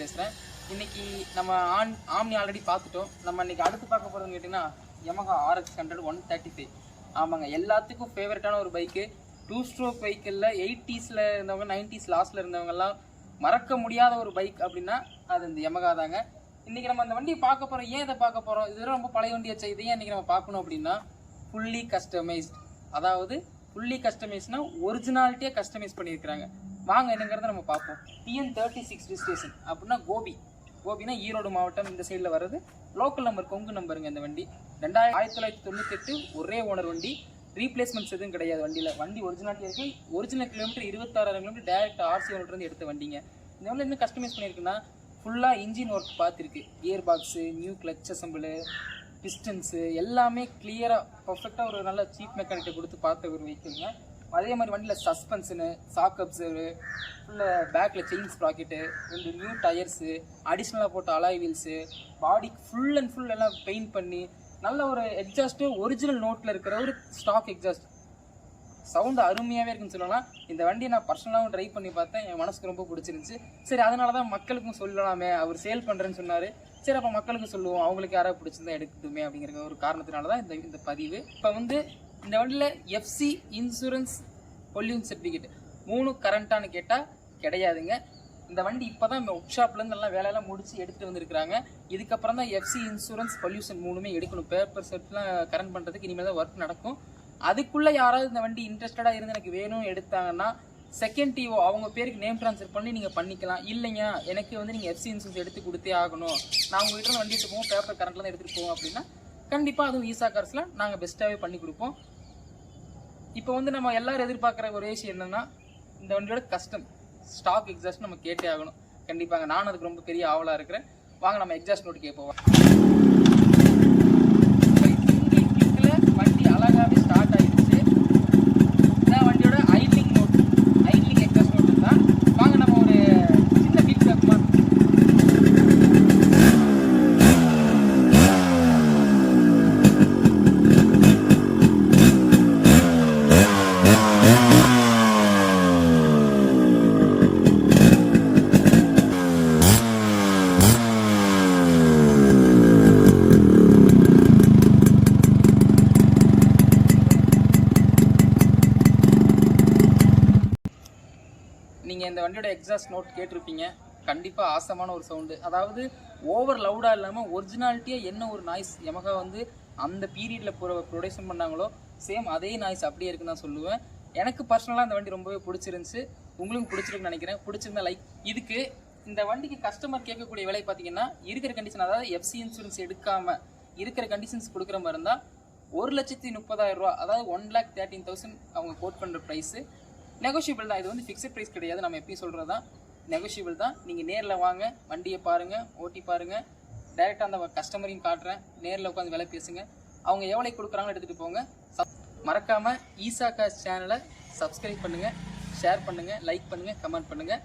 பேசுகிறேன். இன்றைக்கி நம்ம ஆம்னி ஆல்ரெடி பார்த்துட்டோம். நம்ம இன்றைக்கி அடுத்து பார்க்க போகிறதுன்னு கேட்டிங்கன்னா Yamaha RX135. ஆமாங்க, எல்லாத்துக்கும் ஃபேவரட்டான ஒரு பைக்கு. 2 ஸ்ட்ரோக் பைக்கில் 80s இருந்தவங்க 90s லாஸ்ட்டில் இருந்தவங்கெல்லாம் மறக்க முடியாத ஒரு பைக் அப்படின்னா அது இந்த Yamaha தாங்க. இன்றைக்கி நம்ம அந்த வண்டியை பார்க்க போகிறோம். ஏன் இதை பார்க்க போகிறோம்? இது ரொம்ப பழைய வண்டியாச்சு. இதையும் இன்றைக்கி நம்ம பார்க்கணும் அப்படின்னா ஃபுல்லி கஸ்டமைஸ்ட். அதாவது ஃபுல்லி கஸ்டமைஸ்னா ஒரிஜினாலிட்டியாக கஸ்டமைஸ் பண்ணியிருக்கிறாங்க. வாங்க என்னங்கிறத நம்ம பார்ப்போம். TN36 ரிஜிஸ்ட்ரேஷன் அப்படின்னா கோபினா ஈரோடு மாவட்டம் இந்த சைடில் வர்றது. லோக்கல் நம்பர் கொங்கு நம்பருங்க. இந்த வண்டி 1998 ஒரே ஓனர் வண்டி. ரீப்ளேஸ்மெண்ட்ஸ் எதுவும் கிடையாது வண்டியில். வண்டி ஒரிஜினாலிட்டி இருக்குது. Original kilometre 26,000 kilometre direct RC ஓனர்லேருந்து எடுத்த வண்டிங்க. இந்த வண்டி என்ன கஸ்டமைஸ் பண்ணியிருக்குன்னா ஃபுல்லாக இன்ஜின் ஒர்க் பார்த்துருக்கு. Gear box, new clutch assemble, pistons எல்லாமே கிளியராக பர்ஃபெக்டாக ஒரு நல்ல சீப் மெக்கானிக்கை கொடுத்து பார்த்த ஒரு வெஹிக்கிள்ங்க. அதே மாதிரி வண்டியில் சஸ்பென்ஷனு, சாக் அப்சர்வு, ஃபுல்லாக பேக்கில் செயின் ஸ்ப்ராக்கெட்டு, 2 நியூ டயர்ஸு, அடிஷ்னலாக போட்ட அலாய் வீல்ஸு, பாடிக்கு ஃபுல் அண்ட் ஃபுல் எல்லாம் பெயிண்ட் பண்ணி நல்ல ஒரு எக்ஸாஸ்ட்டு ஒரிஜினல் நோட்டில் இருக்கிற ஒரு ஸ்டாக் எக்ஸாஸ்ட். சவுண்டு அருமையாகவே இருக்குன்னு சொல்லலாம். இந்த வண்டியை நான் பர்சனலாகவும் ட்ரைவ் பண்ணி பார்த்தேன். என் மனசுக்கு ரொம்ப பிடிச்சிருந்துச்சு. சரி, அதனால தான் மக்களுக்கும் சொல்லலாமே, அவர் சேல் பண்ணுறேன்னு சொன்னார். சரி, அப்போ மக்களுக்கு சொல்லுவோம், அவங்களுக்கு யாராவது பிடிச்சிருந்தா எடுக்கட்டுமே அப்படிங்கிற ஒரு காரணத்தினால தான் இந்த பதிவு. இப்போ இந்த வண்டியில் FC இன்சூரன்ஸ் பொல்யூஷன் சர்டிஃபிகேட் 3 கரண்ட்டானு கேட்டால் கிடையாதுங்க. இந்த வண்டி இப்போ தான் ஒர்க் ஷாப்லேருந்து எல்லாம் வேலையெல்லாம் முடிச்சு எடுத்துகிட்டு வந்திருக்கிறாங்க. இதுக்கப்புறம் தான் FC இன்சூரன்ஸ் பொல்யூஷன் 3மே எடுக்கணும். பேப்பர் செட்லாம் கரண்ட் பண்ணுறதுக்கு இனிமேல் தான் ஒர்க் நடக்கும். அதுக்குள்ளே யாராவது இந்த வண்டி இன்ட்ரெஸ்டடாக இருந்து எனக்கு வேணும் எடுத்தாங்கன்னா செகண்ட் டிஓ அவங்க பேருக்கு நேம் ட்ரான்ஸ்ஃபர் பண்ணி நீங்கள் பண்ணிக்கலாம். இல்லைங்க எனக்கு நீங்கள் FC இன்சூரன்ஸ் எடுத்து கொடுத்தே ஆகணும், நான் உங்கள்கிட்ட வண்டி எடுத்து போவோம், பேப்பர் கரண்ட்லாம் எடுத்துகிட்டு போவோம் அப்படின்னா கண்டிப்பாக அதுவும் ISHA கார்ஸில் நாங்கள் பெஸ்ட்டாகவே பண்ணி கொடுப்போம். இப்போ நம்ம எல்லாரும் எதிர்பார்க்குற ஒரு விஷயம் என்னென்னா இந்த வண்டியோட கஸ்டம் ஸ்டாக் எக்ஸாஸ்ட் நம்ம கேட்டே ஆகணும். கண்டிப்பாங்க, நானும் அதுக்கு ரொம்ப பெரிய ஆவலாக இருக்கிறேன். வாங்க நம்ம எக்ஸாஸ்ட் நோட்டு கேட்போம். வண்டி அழகாகவே ஸ்டார்ட் ஆகிடுச்சு. இதான் வண்டியோட idling note, idling exhaust note தான். வாங்க நம்ம ஒரு சின்ன பீட் பேக்குமா. நீங்கள் இந்த வண்டியோட எக்ஸாஸ்ட் நோட் கேட்டிருப்பீங்க. கண்டிப்பாக ஆசமான ஒரு சவுண்டு. அதாவது ஓவர் லவுடாக இல்லாமல் ஒரிஜினாலிட்டியாக என்ன ஒரு நாய்ஸ் Yamaha அந்த பீரியடில் ப்ரொடக்ஷன் பண்ணாங்களோ சேம் அதே நாய்ஸ் அப்படியே இருக்குன்னு தான் சொல்லுவேன். எனக்கு பர்சனலாக இந்த வண்டி ரொம்பவே பிடிச்சிருந்துச்சு. உங்களுக்கும் பிடிச்சிருக்குன்னு நினைக்கிறேன். பிடிச்சிருந்தா லைக். இதுக்கு இந்த வண்டிக்கு கஸ்டமர் கேட்கக்கூடிய விலை பார்த்தீங்கன்னா இருக்கிற கண்டிஷன், அதாவது FC இன்சூரன்ஸ் எடுக்காமல் இருக்கிற கண்டிஷன்ஸ் கொடுக்குற மாதிரி இருந்தால் 1,30,000 ரூபா, அதாவது 1,13,000 அவங்க கோட் பண்ணுற ப்ரைஸு. நெகோஷியபிள் தான். இது ஃபிக்ஸட் ப்ரைஸ் கிடையாது. நம்ம எப்பயும் சொல்கிறது தான், நெகோஷியபிள் தான். நீங்கள் நேரில் வாங்க, வண்டியை பாருங்கள், ஓட்டி பாருங்கள். டைரெக்டாக அந்த கஸ்டமரையும் காட்டுறேன், நேரில் உட்காந்து விலை பேசுங்க. அவங்க எவ்வளோ கொடுக்குறாங்கன்னு எடுத்துகிட்டு போங்க. மறக்காமல் ISHA கார்ஸ் சேனலை சப்ஸ்கிரைப் பண்ணுங்கள், ஷேர் பண்ணுங்கள், லைக் பண்ணுங்கள், கமெண்ட் பண்ணுங்கள்.